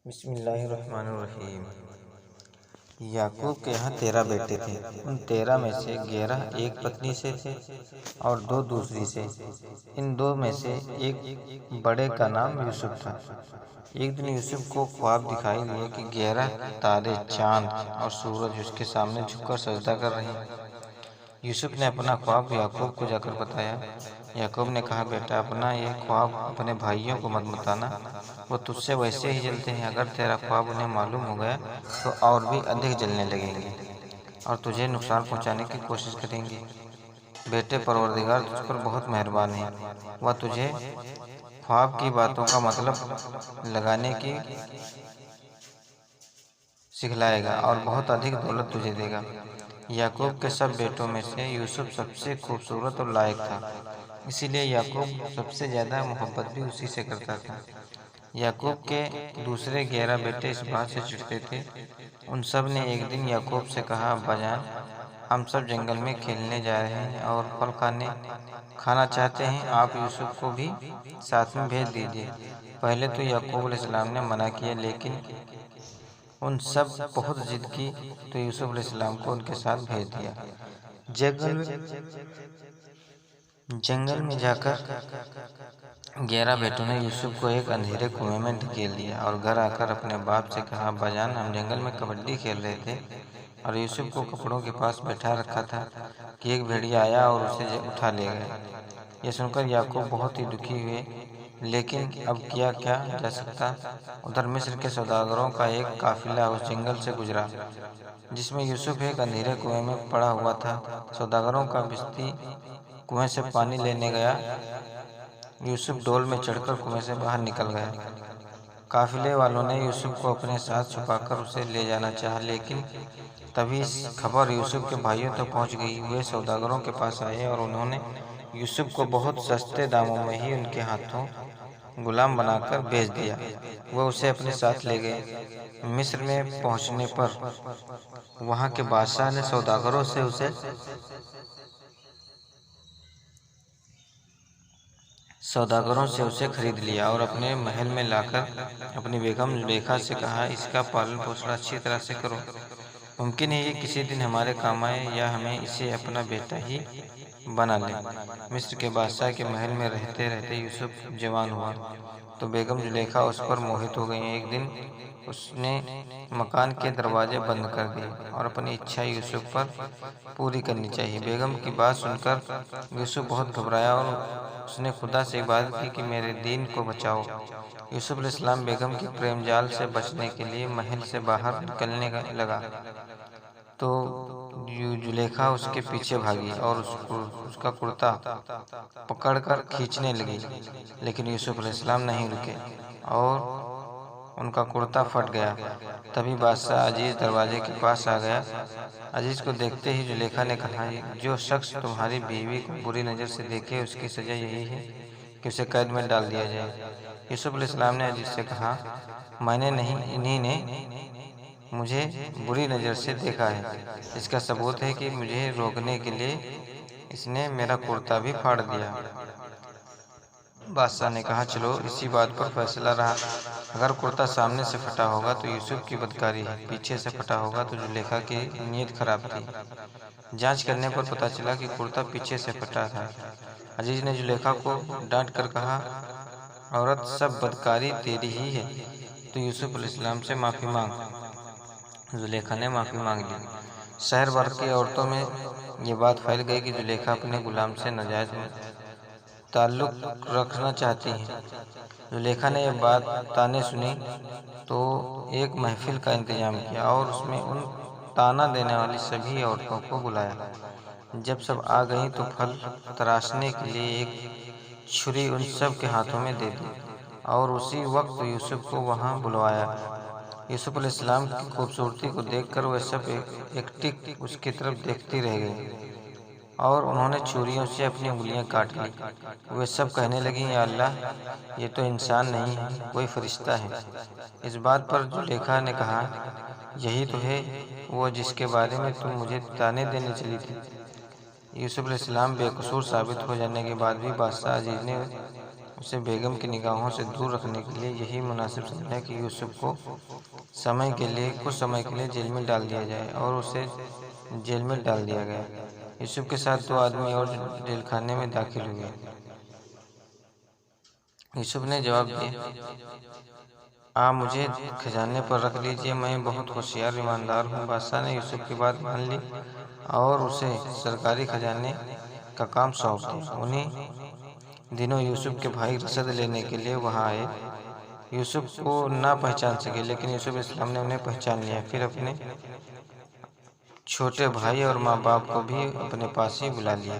बिस्मिल्लाहिर्रहमानिर्रहीम। याकूब के यहाँ 13 बेटे थे। उन 13 में से 11 एक पत्नी से थे और 2 दूसरी से। इन 2 में से एक बड़े का नाम यूसुफ था। एक दिन यूसुफ को ख्वाब दिखाई दिया कि 11 तारे, चांद और सूरज उसके सामने झुककर सजदा कर रहे हैं। यूसुफ ने अपना ख्वाब याकूब को जाकर बताया। याकूब ने कहा, बेटा, अपना यह ख्वाब अपने भाइयों को मत बताना, वो तुझसे वैसे ही जलते हैं। अगर तेरा ख्वाब उन्हें मालूम हो गया तो और भी अधिक जलने लगेंगे और तुझे नुकसान पहुंचाने की कोशिश करेंगे। बेटे, परवरदिगार तुझ पर बहुत मेहरबान है। वह तुझे ख्वाब की बातों का मतलब लगाने की सिखलाएगा और बहुत अधिक दौलत तुझे देगा। याकूब के सब बेटों में से यूसुफ सबसे खूबसूरत और लायक था, इसीलिए याकूब सबसे ज़्यादा मोहब्बत भी उसी से करता था। याकूब के दूसरे 11 बेटे इस बात से चिढ़ते थे। उन सब ने एक दिन याकूब से कहा, अब्बाजान, हम सब जंगल में खेलने जा रहे हैं और फल खाना चाहते हैं। आप यूसुफ को भी साथ में भेज दीजिए। पहले तो याकूब अलैहिस्सलाम ने मना किया, लेकिन उन सब बहुत जिद की तो यूसुफ अलैहिस्सलाम को उनके साथ भेज दिया। जंगल में जाकर 11 बेटों ने यूसुफ को एक अंधेरे कुएं में धकेल दिया और घर आकर अपने बाप से कहा, अब्बाजान, हम जंगल में कबड्डी खेल रहे थे और यूसुफ को कपड़ों के पास बैठा रखा था कि एक भेड़िया आया और उसे उठा ले गया। यह सुनकर याकूब बहुत ही दुखी हुए, लेकिन अब किया क्या जा सकता। उधर मिस्र के सौदागरों का एक काफिला उस जंगल से गुजरा जिसमें यूसुफ एक अंधेरे कुएं में पड़ा हुआ था। सौदागरों का बिस्ती कुएं से पानी लेने गया। यूसुफ डोल में चढ़कर कुएं से बाहर निकल गया। काफिले वालों ने यूसुफ को अपने साथ छुपाकर उसे ले जाना चाहा, लेकिन तभी खबर यूसुफ के भाइयों तक पहुंच गई। वे सौदागरों के पास आए और उन्होंने यूसुफ को बहुत सस्ते दामों में ही उनके हाथों गुलाम बनाकर बेच दिया। वह उसे अपने साथ ले गए। मिस्र में पहुंचने पर वहां के बादशाह ने सौदागरों से उसे खरीद लिया और अपने महल में लाकर अपनी बेगम जुलेखा से कहा, इसका पालन पोषण अच्छी तरह से करो। मुमकिन है ये किसी दिन हमारे काम आए या हमें इसे अपना बेटा ही बना ले। मिस्र के बादशाह के महल में रहते रहते यूसुफ जवान हुआ तो बेगम जुलेखा उस पर मोहित हो गई। एक दिन उसने मकान के दरवाजे बंद कर दिए और अपनी इच्छा यूसुफ पर पूरी करनी चाहिए। बेगम की बात सुनकर यूसुफ बहुत घबराया और उसने खुदा से इबादत की कि मेरे दीन को बचाओ। यूसुफ अलैहिस्सलाम बेगम के प्रेम जाल से बचने के लिए महल से बाहर निकलने लगा तो जुलेखा उसके पीछे भागी और उसका कुर्ता पकड़कर खींचने लगी, लेकिन यूसुफ अलैहिस्सलाम नहीं रुके और उनका कुर्ता फट गया। तभी बादशाह अजीज दरवाजे के पास आ गया। अजीज को देखते ही जुलेखा ने कहा, जो शख्स तुम्हारी बीवी को बुरी नज़र से देखे उसकी सजा यही है कि उसे कैद में डाल दिया जाए। यूसुफ अलैहिस्सलाम ने अजीज से कहा, मैंने नहीं, इन्हीं ने मुझे बुरी नज़र से देखा है। इसका सबूत है कि मुझे रोकने के लिए इसने मेरा कुर्ता भी फाड़ दिया। बादशाह ने कहा, चलो इसी बात पर फैसला रहा। अगर कुर्ता सामने से फटा होगा तो यूसुफ की बदकारी है, पीछे से फटा होगा तो जुलेखा की नीयत खराब थी। जांच करने पर पता चला कि कुर्ता पीछे से फटा था। अजीज ने जुलेखा को डांट कर कहा, औरत, सब बदकारी तेरी ही है, तो यूसुफ अलैहिस्सलाम से माफ़ी मांग। जुलेखा ने माफ़ी मांग ली। शहर भर की औरतों में ये बात फैल गई कि जुलेखा अपने गुलाम से नाजायज ताल्लुक़ रखना चाहती हैं। जुलेखा ने यह बात ताने सुनी तो एक महफिल का इंतजाम किया और उसमें उन ताना देने वाली सभी औरतों को बुलाया। जब सब आ गईं तो फल तराशने के लिए एक छुरी उन सब के हाथों में दे दी और उसी वक्त यूसुफ को वहां बुलवाया। यूसुफ अलैहिस्सलाम की खूबसूरती को देखकर वह सब एकटिक उसकी तरफ देखती रह गई और उन्होंने छुरियों से अपनी उंगलियां काट ली। वे सब कहने लगी, या अल्लाह, ये तो इंसान नहीं है, कोई फरिश्ता है। इस बात पर जुलेखा ने कहा, यही तो है वो जिसके बारे में तुम मुझे ताने देने चली थी। यूसुफ अलैहिस्सलाम बेकसूर साबित हो जाने के बाद भी बादशाह अजीज ने उसे बेगम की निगाहों से दूर रखने के लिए यही मुनासिब समझा कि यूसुफ को कुछ समय के लिए जेल में डाल दिया जाए, और उसे जेल में डाल दिया गया। यूसुफ के साथ 2 आदमी और जेल खाने में दाखिल हुए। यूसुफ ने जवाब दिया, आप मुझे खजाने पर रख लीजिए, मैं बहुत होशियार ईमानदार हूँ। बादशाह ने यूसुफ की बात मान ली और उसे सरकारी खजाने का काम सौंप दिया। उन्हीं दिनों यूसुफ के भाई रसद लेने के लिए वहां आए। यूसुफ को ना पहचान सके, लेकिन यूसुफ इस्लाम ने उन्हें पहचान लिया। फिर अपने छोटे भाई और माँ बाप को भी अपने पास ही बुला लिया।